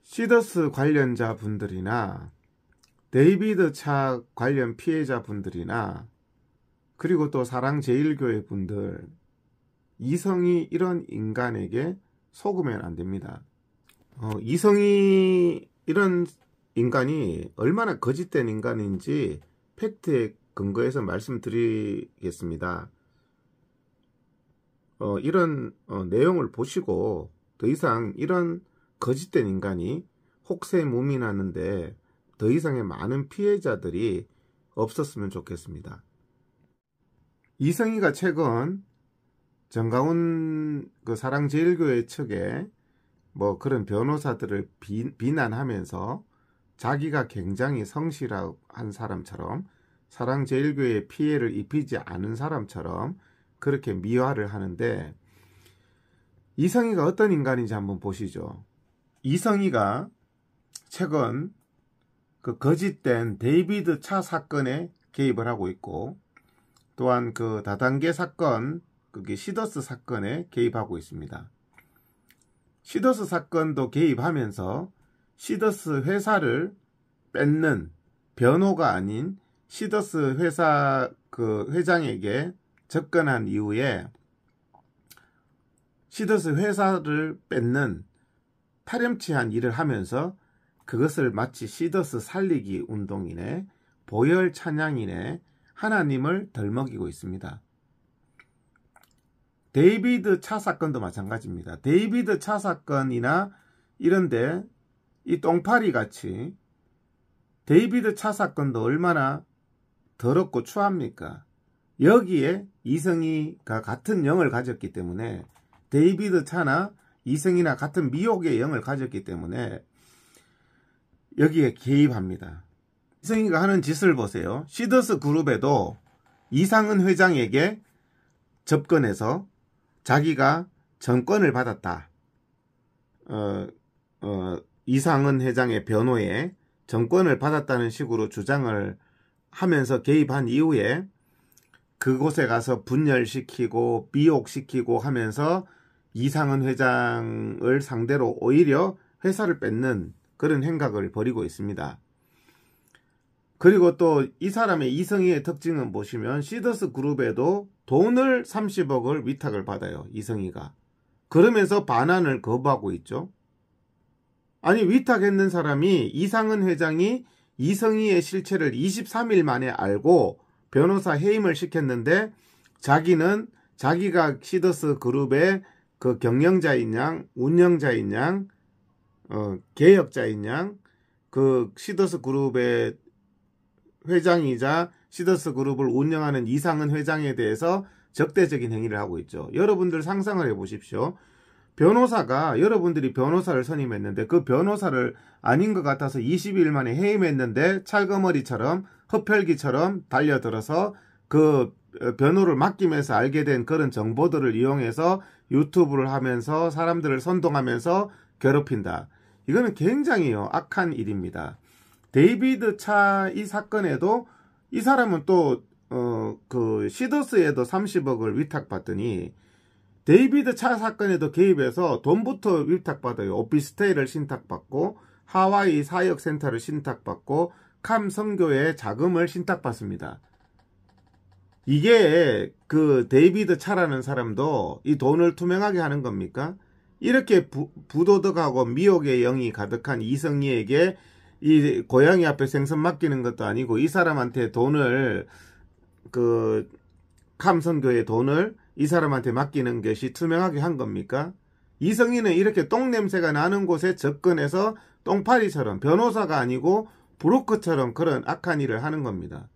시더스 관련자 분들이나 데이비드 차 관련 피해자 분들이나 그리고 또 사랑제일교회 분들, 이성이 이런 인간에게 속으면 안 됩니다. 이성이 이런 인간이 얼마나 거짓된 인간인지 팩트에 근거해서 말씀드리겠습니다. 이런 내용을 보시고 더 이상 이런 거짓된 인간이 혹세무민하는데 더 이상의 많은 피해자들이 없었으면 좋겠습니다. 이성희가 최근 정가훈 그 사랑제일교회 측에 그런 변호사들을 비난하면서 자기가 굉장히 성실한 사람처럼 사랑제일교회에 피해를 입히지 않은 사람처럼 그렇게 미화를 하는데, 이성희가 어떤 인간인지 한번 보시죠. 이성희가 최근 그 거짓된 데이비드 차 사건에 개입을 하고 있고, 또한 그 다단계 사건, 그게 시더스 사건에 개입하고 있습니다. 시더스 사건도 개입하면서 시더스 회사를 뺏는 변호가 아닌 시더스 회사 그 회장에게 접근한 이후에 시더스 회사를 뺏는 파렴치한 일을 하면서 그것을 마치 시더스 살리기 운동이네, 보혈 찬양이네, 하나님을 덜먹이고 있습니다. 데이비드 차 사건도 마찬가지입니다. 데이비드 차 사건이나 이런데 이 똥파리 같이 데이비드 차 사건도 얼마나 더럽고 추합니까? 여기에 이성희가 같은 영을 가졌기 때문에, 데이비드 차나 이성희나 같은 미혹의 영을 가졌기 때문에 여기에 개입합니다. 이성희가 하는 짓을 보세요. 시더스 그룹에도 이상은 회장에게 접근해서 자기가 전권을 받았다. 이상은 회장의 변호에 전권을 받았다는 식으로 주장을 하면서 개입한 이후에 그곳에 가서 분열시키고 미혹시키고 하면서 이상은 회장을 상대로 오히려 회사를 뺏는 그런 행각을 벌이고 있습니다. 그리고 또 이 사람의 이성희의 특징은 보시면 시더스 그룹에도 돈을 30억을 위탁을 받아요. 이성희가. 그러면서 반환을 거부하고 있죠. 아니, 위탁했는 사람이 이상은 회장이 이성희의 실체를 23일 만에 알고 변호사 해임을 시켰는데, 자기는 자기가 시더스 그룹의 그 경영자인 양, 운영자인 양, 개혁자인 양, 그 시더스 그룹의 회장이자 시더스 그룹을 운영하는 이상은 회장에 대해서 적대적인 행위를 하고 있죠. 여러분들 상상을 해보십시오. 변호사가, 여러분들이 변호사를 선임했는데 그 변호사를 아닌 것 같아서 20일 만에 해임했는데 찰거머리처럼 흡혈귀처럼 달려들어서 그 변호를 맡기면서 알게 된 그런 정보들을 이용해서 유튜브를 하면서 사람들을 선동하면서 괴롭힌다. 이거는 굉장히 악한 일입니다. 데이비드 차 이 사건에도 이 사람은 또 그 시더스에도 30억을 위탁받더니 데이비드 차 사건에도 개입해서 돈부터 위탁받아요. 오피스텔을 신탁받고 하와이 사역센터를 신탁받고 캄 선교회 자금을 신탁받습니다. 이게 그 데이비드 차라는 사람도 이 돈을 투명하게 하는 겁니까? 이렇게 부도덕하고 미혹의 영이 가득한 이성희에게 이 고양이 앞에 생선 맡기는 것도 아니고, 이 사람한테 돈을 그 캄 선교회 돈을 이 사람한테 맡기는 것이 투명하게 한 겁니까? 이성희는 이렇게 똥냄새가 나는 곳에 접근해서 똥파리처럼, 변호사가 아니고 브로커처럼 그런 악한 일을 하는 겁니다.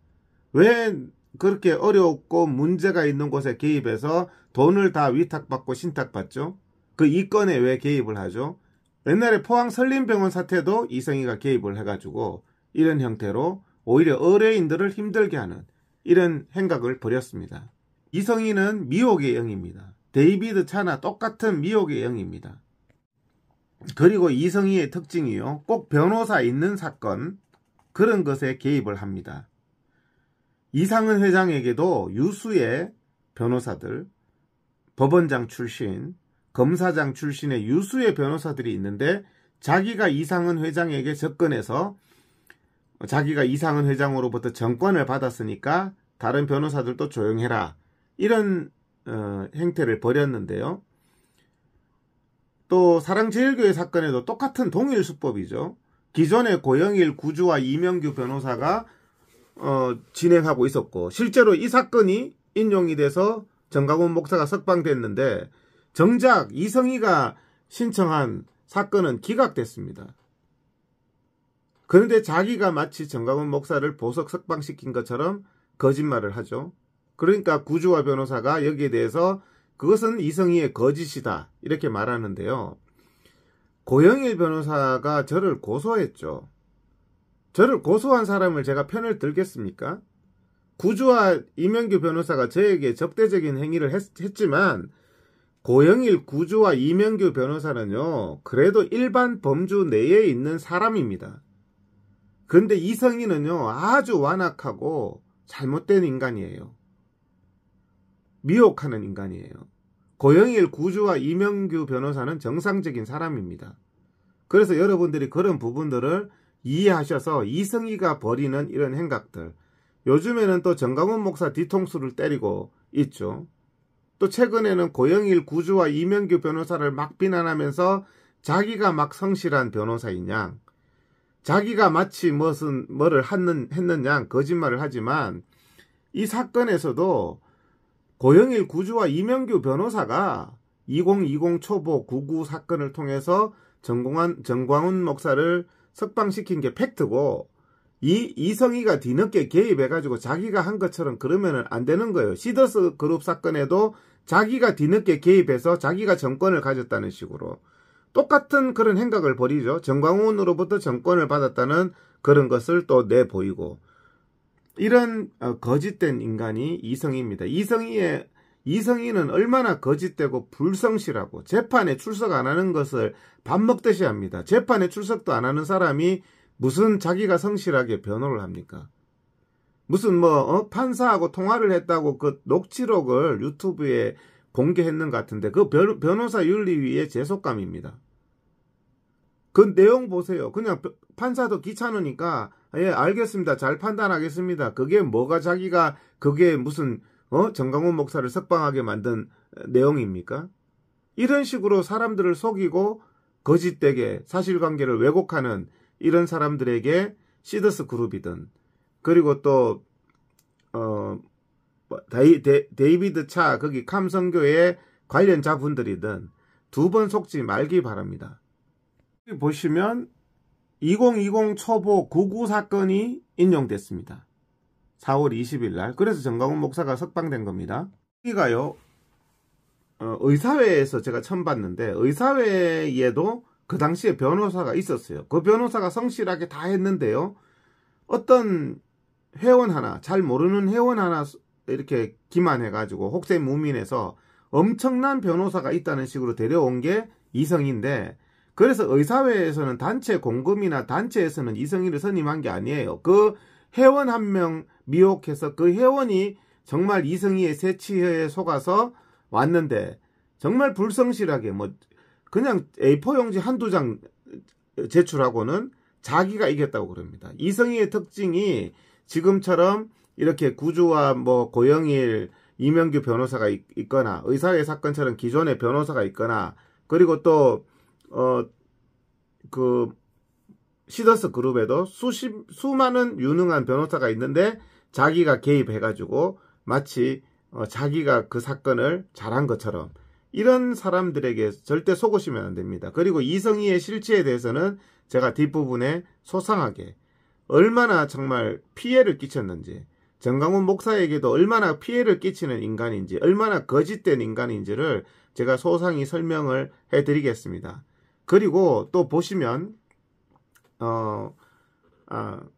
왜 그렇게 어렵고 문제가 있는 곳에 개입해서 돈을 다 위탁받고 신탁받죠? 그 이건에 왜 개입을 하죠? 옛날에 포항 설림병원 사태도 이성희가 개입을 해가지고 이런 형태로 오히려 의뢰인들을 힘들게 하는 이런 행각을 벌였습니다. 이성희는 미혹의 영입니다. 데이비드 차나 똑같은 미혹의 영입니다. 그리고 이성희의 특징이요, 꼭 변호사 있는 사건, 그런 것에 개입을 합니다. 이상은 회장에게도 유수의 변호사들, 법원장 출신, 검사장 출신의 유수의 변호사들이 있는데 자기가 이상은 회장에게 접근해서 자기가 이상은 회장으로부터 정권을 받았으니까 다른 변호사들도 조용해라. 이런 행태를 벌였는데요. 또 사랑제일교회 사건에도 똑같은 동일 수법이죠. 기존의 고영일 구주와 이명규 변호사가 진행하고 있었고 실제로 이 사건이 인용이 돼서 정강훈 목사가 석방됐는데 정작 이성희가 신청한 사건은 기각됐습니다. 그런데 자기가 마치 정강훈 목사를 보석 석방시킨 것처럼 거짓말을 하죠. 그러니까 구주와 변호사가 여기에 대해서 그것은 이성희의 거짓이다 이렇게 말하는데요. 고영일 변호사가 저를 고소했죠. 저를 고소한 사람을 제가 편을 들겠습니까? 구주와 이명규 변호사가 저에게 적대적인 행위를 했지만 고영일 구주와 이명규 변호사는요. 그래도 일반 범주 내에 있는 사람입니다. 그런데 이성희는요. 아주 완악하고 잘못된 인간이에요. 미혹하는 인간이에요. 고영일 구주와 이명규 변호사는 정상적인 사람입니다. 그래서 여러분들이 그런 부분들을 이해하셔서 이성희가 벌이는 이런 행각들, 요즘에는 또 정강훈 목사 뒤통수를 때리고 있죠. 또 최근에는 고영일 구주와 이명규 변호사를 막 비난하면서 자기가 막 성실한 변호사인 양, 자기가 마치 뭐를 했는 양 거짓말을 하지만 이 사건에서도 고영일 구주와 이명규 변호사가 2020 초보 99 사건을 통해서 정광훈 목사를 석방시킨 게 팩트고 이성희가 뒤늦게 개입해가지고 자기가 한 것처럼 그러면 안 되는 거예요. 시더스 그룹 사건에도 자기가 뒤늦게 개입해서 자기가 정권을 가졌다는 식으로 똑같은 그런 행각을 벌이죠. 정광훈으로부터 정권을 받았다는 그런 것을 또 내보이고 이런 거짓된 인간이 이성희입니다. 이성희는 얼마나 거짓되고 불성실하고 재판에 출석 안 하는 것을 밥 먹듯이 합니다. 재판에 출석도 안 하는 사람이 무슨 자기가 성실하게 변호를 합니까? 무슨 판사하고 통화를 했다고 그 녹취록을 유튜브에 공개했는 것 같은데 그 변호사 윤리위의 제속감입니다. 그 내용 보세요. 그냥 판사도 귀찮으니까 예 알겠습니다. 잘 판단하겠습니다. 그게 뭐가 자기가 그게 무슨 정강훈 목사를 석방하게 만든 내용입니까? 이런 식으로 사람들을 속이고 거짓되게 사실관계를 왜곡하는 이런 사람들에게 시더스 그룹이든 그리고 또 데이비드 차 거기 감성교회 관련 자분들이든 두 번 속지 말기 바랍니다. 여기 보시면 2020 초보 99 사건이 인용됐습니다. 4월 20일 날. 그래서 정강훈 목사가 석방된 겁니다. 여기가요. 의사회에서 제가 처음 봤는데 의사회에도 그 당시에 변호사가 있었어요. 그 변호사가 성실하게 다 했는데요. 어떤 회원 하나, 잘 모르는 회원 하나 이렇게 기만해가지고 혹세무민해서 엄청난 변호사가 있다는 식으로 데려온 게 이성희인데 그래서 의사회에서는 단체 공금이나 단체에서는 이성희를 선임한 게 아니에요. 그 회원 한 명 미혹해서 그 회원이 정말 이성희의 새치에 속아서 왔는데 정말 불성실하게 그냥 A4 용지 한두 장 제출하고는 자기가 이겼다고 그럽니다. 이성희의 특징이 지금처럼 이렇게 구주와 고영일, 이명규 변호사가 있거나 의사회 사건처럼 기존의 변호사가 있거나 그리고 또 그 시더스 그룹에도 수많은 유능한 변호사가 있는데 자기가 개입해가지고 마치 자기가 그 사건을 잘한 것처럼 이런 사람들에게 절대 속으시면 안 됩니다. 그리고 이성희의 실체에 대해서는 제가 뒷부분에 소상하게 얼마나 정말 피해를 끼쳤는지 정강훈 목사에게도 얼마나 피해를 끼치는 인간인지 얼마나 거짓된 인간인지를 제가 소상히 설명을 해드리겠습니다. 그리고 또 보시면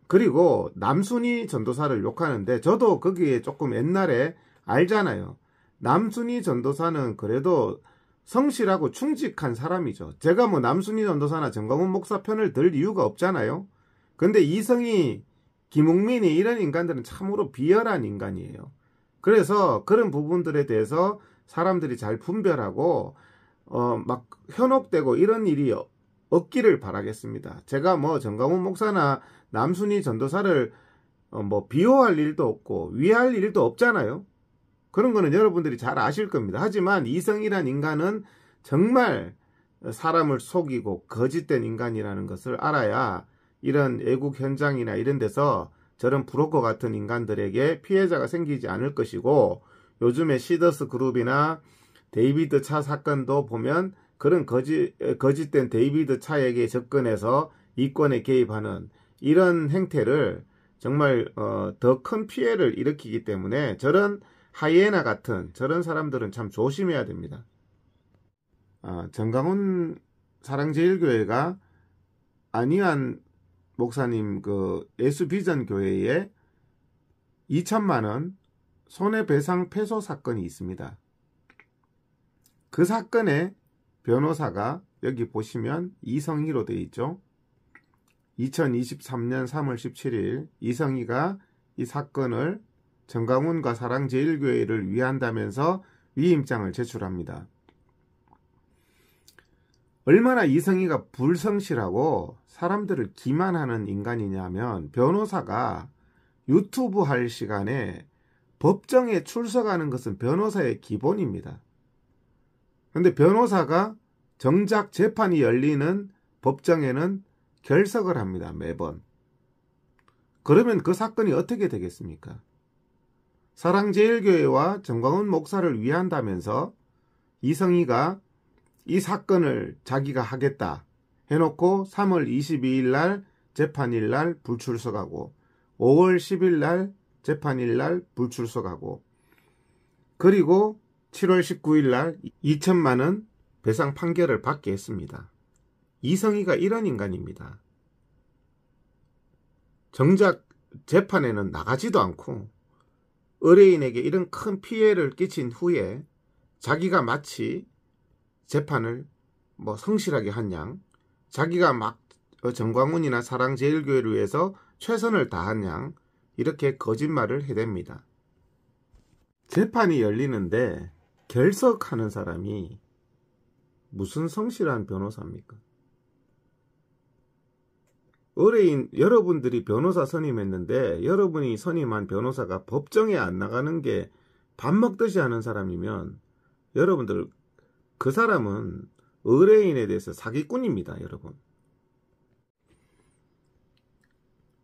그리고 남순희 전도사를 욕하는데 저도 거기에 조금 옛날에 알잖아요. 남순희 전도사는 그래도 성실하고 충직한 사람이죠. 제가 남순희 전도사나 정강훈 목사 편을 들 이유가 없잖아요. 근데 이성희, 김웅민이 이런 인간들은 참으로 비열한 인간이에요. 그래서 그런 부분들에 대해서 사람들이 잘 분별하고 막 현혹되고 이런 일이 없기를 바라겠습니다. 제가 뭐 정강훈 목사나 남순희 전도사를 뭐 비호할 일도 없고 위할 일도 없잖아요. 그런 거는 여러분들이 잘 아실 겁니다. 하지만 이성이란 인간은 정말 사람을 속이고 거짓된 인간이라는 것을 알아야 이런 애국 현장이나 이런 데서 저런 브로커 같은 인간들에게 피해자가 생기지 않을 것이고, 요즘에 시더스 그룹이나 데이비드 차 사건도 보면 그런 거짓된 데이비드 차에게 접근해서 이권에 개입하는 이런 행태를 정말 더 큰 피해를 일으키기 때문에 저런 하이에나 같은 저런 사람들은 참 조심해야 됩니다. 정강훈 사랑제일교회가 안희환 목사님 그 예수비전 교회에 2천만원 손해배상 패소 사건이 있습니다. 그 사건의 변호사가 여기 보시면 이성희로 되어 있죠. 2023년 3월 17일 이성희가 이 사건을 정강훈과 사랑제일교회를 위한다면서 위임장을 제출합니다. 얼마나 이성희가 불성실하고 사람들을 기만하는 인간이냐면, 변호사가 유튜브 할 시간에 법정에 출석하는 것은 변호사의 기본입니다. 그런데 변호사가 정작 재판이 열리는 법정에는 결석을 합니다. 매번. 그러면 그 사건이 어떻게 되겠습니까? 사랑제일교회와 정강훈 목사를 위한다면서 이성희가 이 사건을 자기가 하겠다 해놓고 3월 22일 날 재판일 날 불출석하고 5월 10일 날 재판일 날 불출석하고, 그리고 7월 19일 날 2천만원 배상 판결을 받게 했습니다. 이성희가 이런 인간입니다. 정작 재판에는 나가지도 않고 의뢰인에게 이런 큰 피해를 끼친 후에 자기가 마치 재판을 뭐 성실하게 한 양, 자기가 막 정광훈이나 사랑제일교회를 위해서 최선을 다한 양, 이렇게 거짓말을 해댑니다. 재판이 열리는데 결석하는 사람이 무슨 성실한 변호사입니까? 의뢰인 여러분들이 변호사 선임했는데 여러분이 선임한 변호사가 법정에 안 나가는 게 밥 먹듯이 하는 사람이면 여러분들 그 사람은 의뢰인에 대해서 사기꾼입니다, 여러분.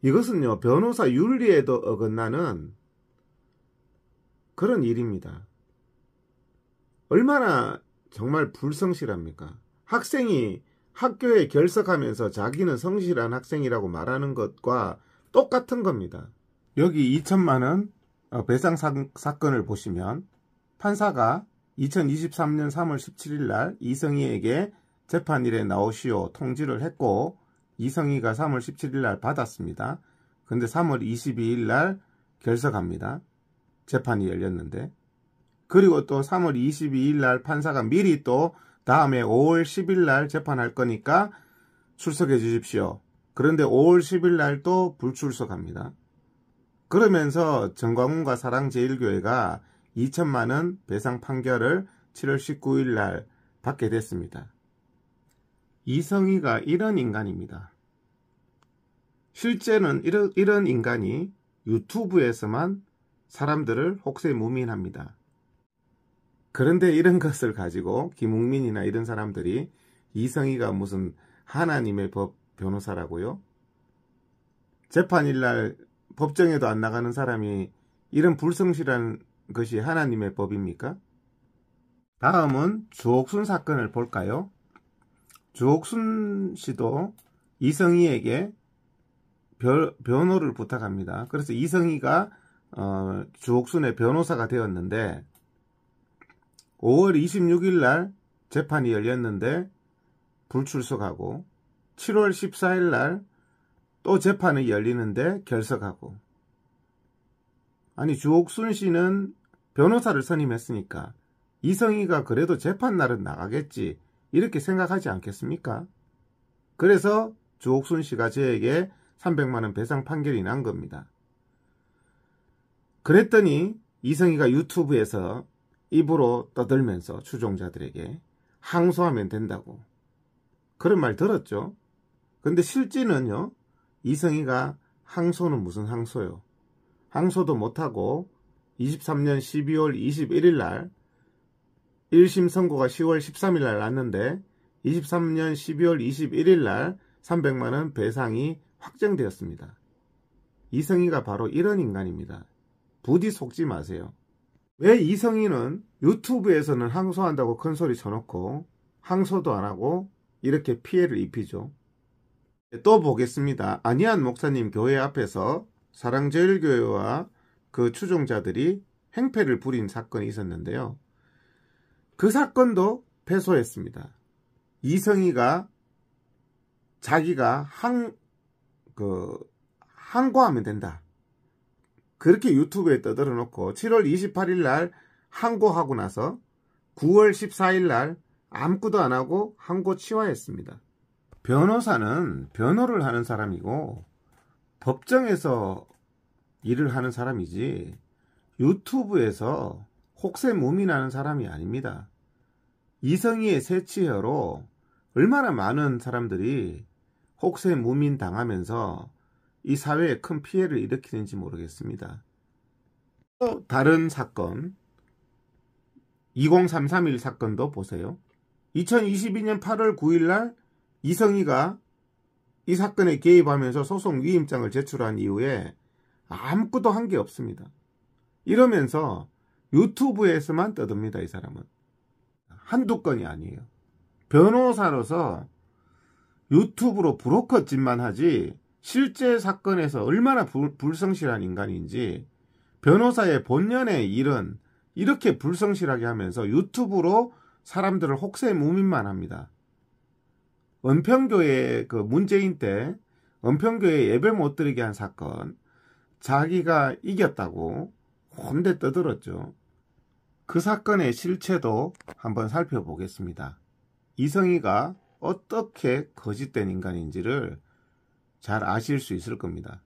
이것은요, 변호사 윤리에도 어긋나는 그런 일입니다. 얼마나 정말 불성실합니까? 학생이 학교에 결석하면서 자기는 성실한 학생이라고 말하는 것과 똑같은 겁니다. 여기 2천만원 배상 사건을 보시면 판사가 2023년 3월 17일 날 이성희에게 재판일에 나오시오 통지를 했고, 이성희가 3월 17일 날 받았습니다. 근데 3월 22일 날 결석합니다. 재판이 열렸는데. 그리고 또 3월 22일 날 판사가 미리 또 다음에 5월 10일 날 재판할 거니까 출석해 주십시오. 그런데 5월 10일 날 또 불출석합니다. 그러면서 정광훈과 사랑제일교회가 2천만원 배상 판결을 7월 19일 날 받게 됐습니다. 이성희가 이런 인간입니다. 실제는 이런 인간이 유튜브에서만 사람들을 혹세무민합니다. 그런데 이런 것을 가지고 김웅민이나 이런 사람들이 이성희가 무슨 하나님의 법 변호사라고요? 재판일날 법정에도 안 나가는 사람이 이런 불성실한 것이 하나님의 법입니까? 다음은 주옥순 사건을 볼까요? 주옥순 씨도 이성희에게 변호를 부탁합니다. 그래서 이성희가 주옥순의 변호사가 되었는데 5월 26일 날 재판이 열렸는데 불출석하고 7월 14일 날 또 재판이 열리는데 결석하고, 아니 주옥순 씨는 변호사를 선임했으니까 이성희가 그래도 재판 날은 나가겠지 이렇게 생각하지 않겠습니까? 그래서 주옥순 씨가 저에게 300만원 배상 판결이 난 겁니다. 그랬더니 이성희가 유튜브에서 입으로 떠들면서 추종자들에게 항소하면 된다고, 그런 말 들었죠. 근데 실제는요, 이성희가 항소는 무슨 항소요? 항소도 못하고 23년 12월 21일 날 1심 선고가 10월 13일 날 났는데 23년 12월 21일 날 300만 원 배상이 확정되었습니다. 이성희가 바로 이런 인간입니다. 부디 속지 마세요. 왜 이성희는 유튜브에서는 항소한다고 큰소리 쳐놓고 항소도 안하고 이렇게 피해를 입히죠? 또 보겠습니다. 안희안 목사님 교회 앞에서 사랑제일교회와 그 추종자들이 행패를 부린 사건이 있었는데요. 그 사건도 패소했습니다. 이성희가 자기가 항고하면 된다. 그렇게 유튜브에 떠들어 놓고 7월 28일 날 항고하고 나서 9월 14일 날 아무것도 안 하고 항고 취하했습니다. 변호사는 변호를 하는 사람이고 법정에서 일을 하는 사람이지 유튜브에서 혹세무민하는 사람이 아닙니다. 이성희의 새치혀로 얼마나 많은 사람들이 혹세무민 당하면서 이 사회에 큰 피해를 일으키는지 모르겠습니다. 또 다른 사건 20331 사건도 보세요. 2022년 8월 9일 날 이성희가 이 사건에 개입하면서 소송 위임장을 제출한 이후에 아무것도 한 게 없습니다. 이러면서 유튜브에서만 떠듭니다. 이 사람은. 한두 건이 아니에요. 변호사로서 유튜브로 브로커짓만 하지 실제 사건에서 얼마나 불성실한 인간인지 변호사의 본연의 일은 이렇게 불성실하게 하면서 유튜브로 사람들을 혹세무민만 합니다. 은평교회 그 문재인 때 은평교회 예배 못 드리게 한 사건 자기가 이겼다고 혼대 떠들었죠. 그 사건의 실체도 한번 살펴보겠습니다. 이성희가 어떻게 거짓된 인간인지를 잘 아실 수 있을 겁니다.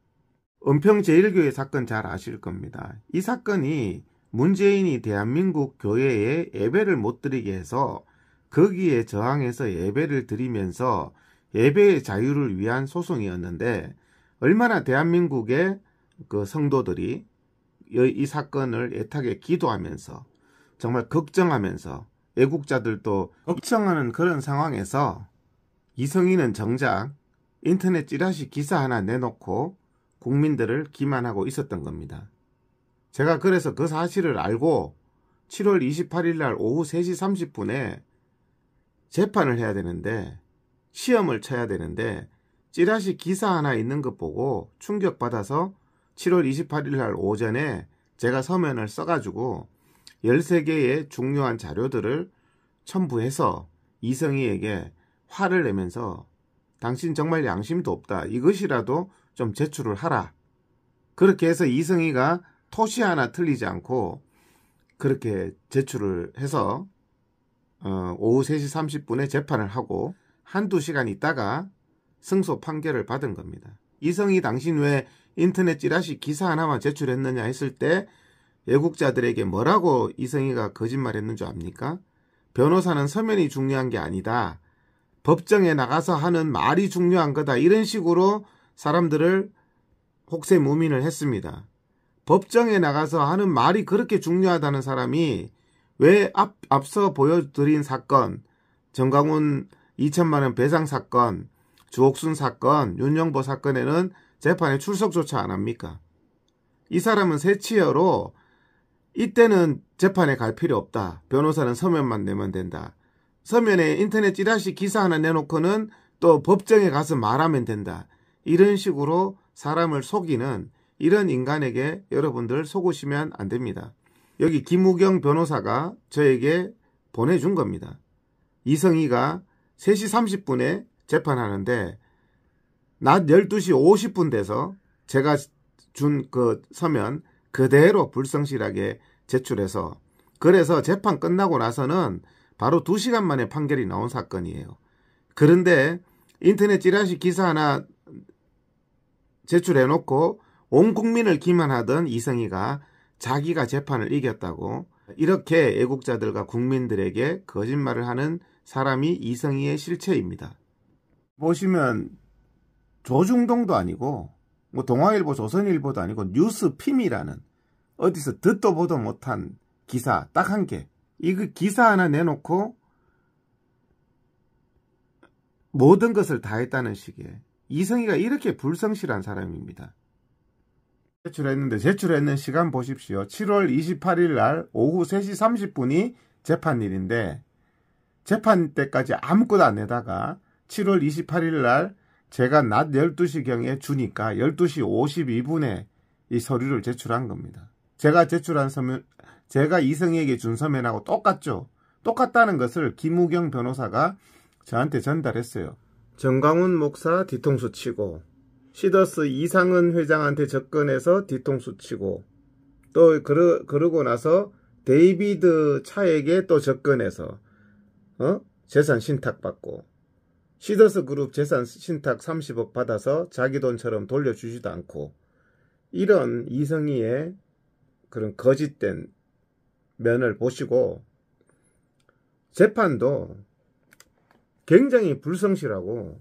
은평제일교회 사건 잘 아실 겁니다. 이 사건이 문재인이 대한민국 교회에 예배를 못 드리게 해서 거기에 저항해서 예배를 드리면서 예배의 자유를 위한 소송이었는데 얼마나 대한민국의 그 성도들이 이 사건을 애타게 기도하면서 정말 걱정하면서 애국자들도 걱정하는 그런 상황에서 이성희는 정작 인터넷 찌라시 기사 하나 내놓고 국민들을 기만하고 있었던 겁니다. 제가 그래서 그 사실을 알고 7월 28일 날 오후 3시 30분에 재판을 해야 되는데 시험을 쳐야 되는데 찌라시 기사 하나 있는 것 보고 충격받아서 7월 28일 날 오전에 제가 서면을 써가지고 13개의 중요한 자료들을 첨부해서 이성희에게 화를 내면서 당신 정말 양심도 없다. 이것이라도 좀 제출을 하라. 그렇게 해서 이성희가 토시 하나 틀리지 않고 그렇게 제출을 해서 오후 3시 30분에 재판을 하고 한두 시간 있다가 승소 판결을 받은 겁니다. 이성희 당신 왜 인터넷 찌라시 기사 하나만 제출했느냐 했을 때 애국자들에게 뭐라고 이성희가 거짓말했는 줄 압니까? 변호사는 서면이 중요한 게 아니다. 법정에 나가서 하는 말이 중요한 거다. 이런 식으로 사람들을 혹세무민을 했습니다. 법정에 나가서 하는 말이 그렇게 중요하다는 사람이 왜 앞서 보여드린 사건, 정강훈 2천만 원 배상 사건, 주옥순 사건, 윤영보 사건에는 재판에 출석조차 안 합니까? 이 사람은 새치여로 이때는 재판에 갈 필요 없다. 변호사는 서면만 내면 된다. 서면에 인터넷 찌라시 기사 하나 내놓고는 또 법정에 가서 말하면 된다. 이런 식으로 사람을 속이는 이런 인간에게 여러분들 속으시면 안 됩니다. 여기 김우경 변호사가 저에게 보내준 겁니다. 이성희가 3시 30분에 재판하는데 낮 12시 50분 돼서 제가 준 그 서면 그대로 불성실하게 제출해서 그래서 재판 끝나고 나서는 바로 2시간 만에 판결이 나온 사건이에요. 그런데 인터넷 찌라시 기사 하나 제출해놓고 온 국민을 기만하던 이성희가 자기가 재판을 이겼다고 이렇게 애국자들과 국민들에게 거짓말을 하는 사람이 이성희의 실체입니다. 보시면 조중동도 아니고 뭐 동아일보, 조선일보도 아니고 뉴스핌이라는 어디서 듣도 보도 못한 기사 딱 한 개. 이거 기사 하나 내놓고 모든 것을 다 했다는 식의. 이성희가 이렇게 불성실한 사람입니다. 제출했는 시간 보십시오. 7월 28일 날 오후 3시 30분이 재판일인데 재판 때까지 아무것도 안 내다가 7월 28일 날 제가 낮 12시경에 주니까 12시 52분에 이 서류를 제출한 겁니다. 제가 제출한 서면, 제가 이성희에게 준 서면하고 똑같죠. 똑같다는 것을 김우경 변호사가 저한테 전달했어요. 정광훈 목사 뒤통수 치고, 시더스 이상은 회장한테 접근해서 뒤통수 치고, 또 그러고 나서 데이비드 차에게 또 접근해서 재산 신탁받고, 시더스 그룹 재산 신탁 30억 받아서 자기 돈처럼 돌려주지도 않고, 이런 이성희의 그런 거짓된 면을 보시고 재판도 굉장히 불성실하고,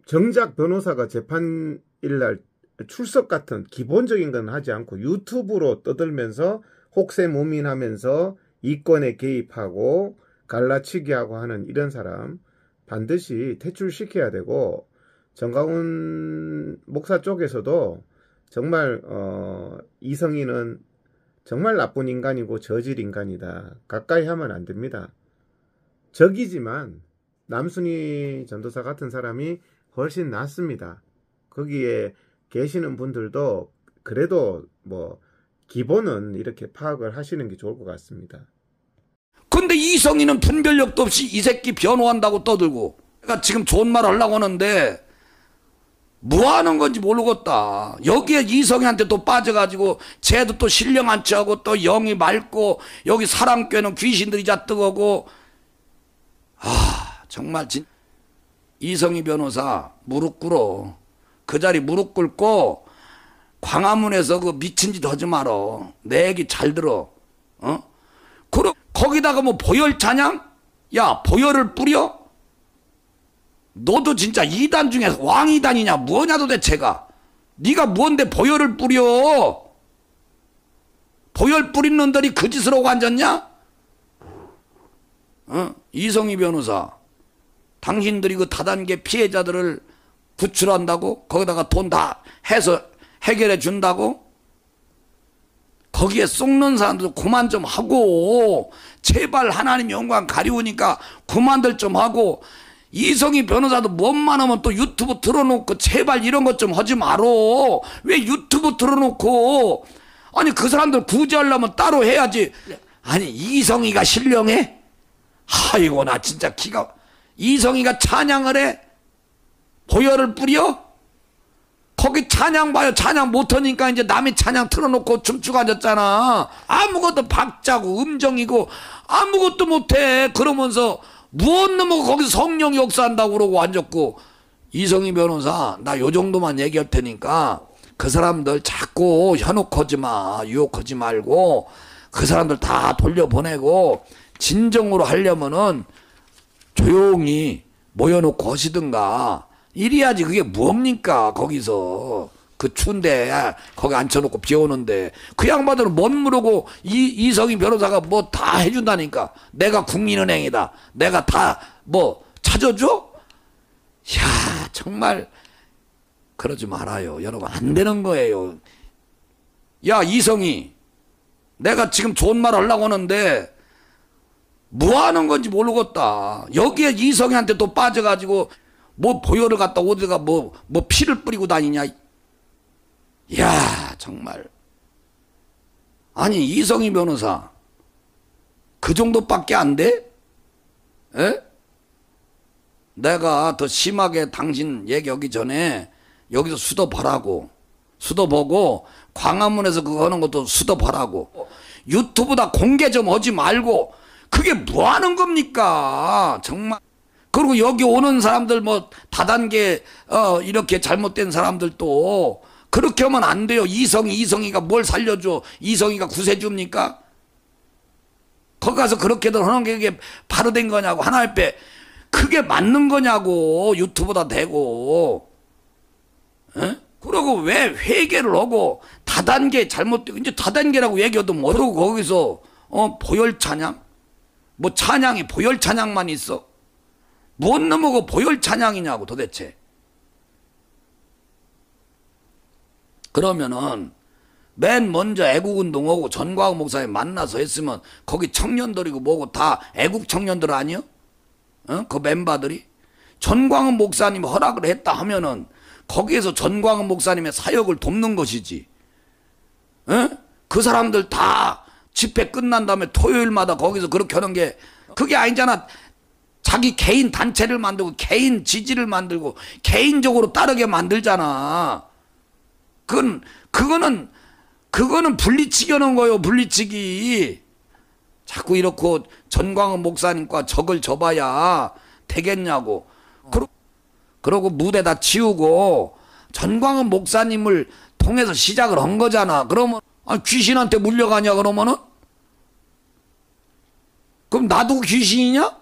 정작 변호사가 재판일날 출석 같은 기본적인 건 하지 않고 유튜브로 떠들면서 혹세무민하면서 이권에 개입하고 갈라치기하고 하는 이런 사람 반드시 퇴출시켜야 되고, 정광훈 목사 쪽에서도 정말 이성희는 정말 나쁜 인간이고 저질 인간이다. 가까이 하면 안 됩니다. 적이지만 남순희 전도사 같은 사람이 훨씬 낫습니다. 거기에 계시는 분들도 그래도 뭐 기본은 이렇게 파악을 하시는 게 좋을 것 같습니다. 근데 이성희는 분별력도 없이 이 새끼 변호한다고 떠들고, 그러니까 지금 좋은 말 하려고 하는데 뭐 하는 건지 모르겠다. 여기에 이성희한테 또 빠져가지고 쟤도 또 신령 안 취하고 또 영이 맑고 여기 사람께는 귀신들이 자뜨거고. 정말 이성희 변호사 무릎 꿇어. 그 자리 무릎 꿇고 광화문에서 그 미친 짓 하지 말어. 내 얘기 잘 들어. 그럼 거기다가 뭐 보혈 찬양? 야, 보혈을 뿌려? 너도 진짜 이단 중에서 왕이단이냐 뭐냐 도대체가. 네가 뭔데 보혈을 뿌려? 보혈 뿌린 놈들이 그 짓을 하고 앉았냐? 이성희 변호사, 당신들이 그 다단계 피해자들을 구출한다고? 거기다가 돈 다 해서 해결해 준다고? 거기에 속는 사람들 그만 좀 하고, 제발 하나님 영광 가리우니까 그만들 좀 하고. 이성희 변호사도 뭔만 하면 또 유튜브 틀어놓고 제발 이런 것 좀 하지 말어. 왜 유튜브 틀어놓고. 아니 그 사람들 구제하려면 따로 해야지. 아니 이성희가 신령해? 아이고 나 진짜 기가. 이성희가 찬양을 해? 보혈을 뿌려? 거기 찬양 봐요. 찬양 못하니까 이제 남의 찬양 틀어놓고 춤추고 앉았잖아. 아무것도 박자고 음정이고 아무것도 못해. 그러면서 무엇 놈의 거기서 성령 역사한다고 그러고 앉았고. 이성희 변호사 나 요 정도만 얘기할 테니까 그 사람들 자꾸 현혹하지 마. 유혹하지 말고 그 사람들 다 돌려보내고 진정으로 하려면은 조용히 모여놓고 하시든가 이래야지. 그게 뭡니까 거기서 그 추운데 거기 앉혀놓고 비 오는데. 그 양반들은 못 물어고 이성희 변호사가 뭐 다 해준다니까. 내가 국민은행이다, 내가 다 뭐 찾아줘? 야 정말 그러지 말아요 여러분. 안 되는 거예요. 야 이성희, 내가 지금 좋은 말 하려고 하는데 뭐 하는 건지 모르겠다. 여기에 이성희한테 또 빠져가지고 뭐 보혈을 갖다 어디가 뭐 피를 뿌리고 다니냐. 야 정말. 아니 이성희 변호사 그 정도밖에 안 돼? 에? 내가 더 심하게 당신 얘기하기 전에 여기서 수도 보라고. 수도 보고 광화문에서 그거 하는 것도 수도 보라고. 유튜브다 공개 좀 하지 말고. 그게 뭐 하는 겁니까 정말. 그리고 여기 오는 사람들 뭐 다단계 이렇게 잘못된 사람들도 그렇게 하면 안 돼요. 이성희가 뭘 살려줘? 이성희가 구세주입니까? 거기 가서 그렇게들 하는 게 바로 된 거냐고. 하나님 앞에 그게 맞는 거냐고. 유튜브다 대고. 에? 그러고 왜 회개를 하고 다단계 잘못되고 이제 다단계라고 얘기해도 모르고 거기서 보혈 찬양? 뭐 찬양이 보혈 찬양만 있어? 못 넘어가 보혈 찬양이냐고 도대체. 그러면은 맨 먼저 애국운동하고 전광훈 목사님 만나서 했으면 거기 청년들이고 뭐고 다 애국 청년들 아니요? 그 멤버들이? 전광훈 목사님 허락을 했다 하면은 거기에서 전광훈 목사님의 사역을 돕는 것이지. 그 사람들 다 집회 끝난 다음에 토요일마다 거기서 그렇게 하는 게 그게 아니잖아. 자기 개인 단체를 만들고 개인 지지를 만들고 개인적으로 따르게 만들잖아. 그거는 분리치기 하는 거예요. 분리치기. 자꾸 이렇게 전광훈 목사님과 적을 져봐야 되겠냐고. 그러고 무대다 치우고 전광훈 목사님을 통해서 시작을 한 거잖아. 그러면 귀신한테 물려가냐 그러면은? 그럼 나도 귀신이냐?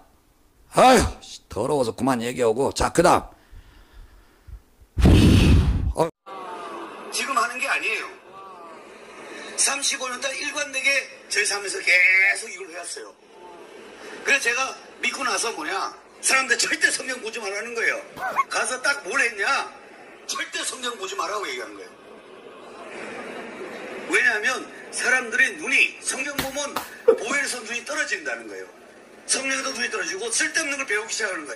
아휴 더러워서 그만 얘기하고. 자 그다음 지금 하는 게 아니에요. 35년 동안 일관되게 제 삶에서 계속 이걸 해왔어요. 그래서 제가 믿고 나서 사람들 절대 성경 보지 말라는 거예요. 가서 딱 뭘 했냐? 절대 성경 보지 말라고 얘기하는 거예요. 왜냐하면 사람들의 눈이 성경 보면 보혈에서 눈이 떨어진다는 거예요. 성령에도 눈이 떨어지고 쓸데없는 걸 배우기 시작하는 거예요.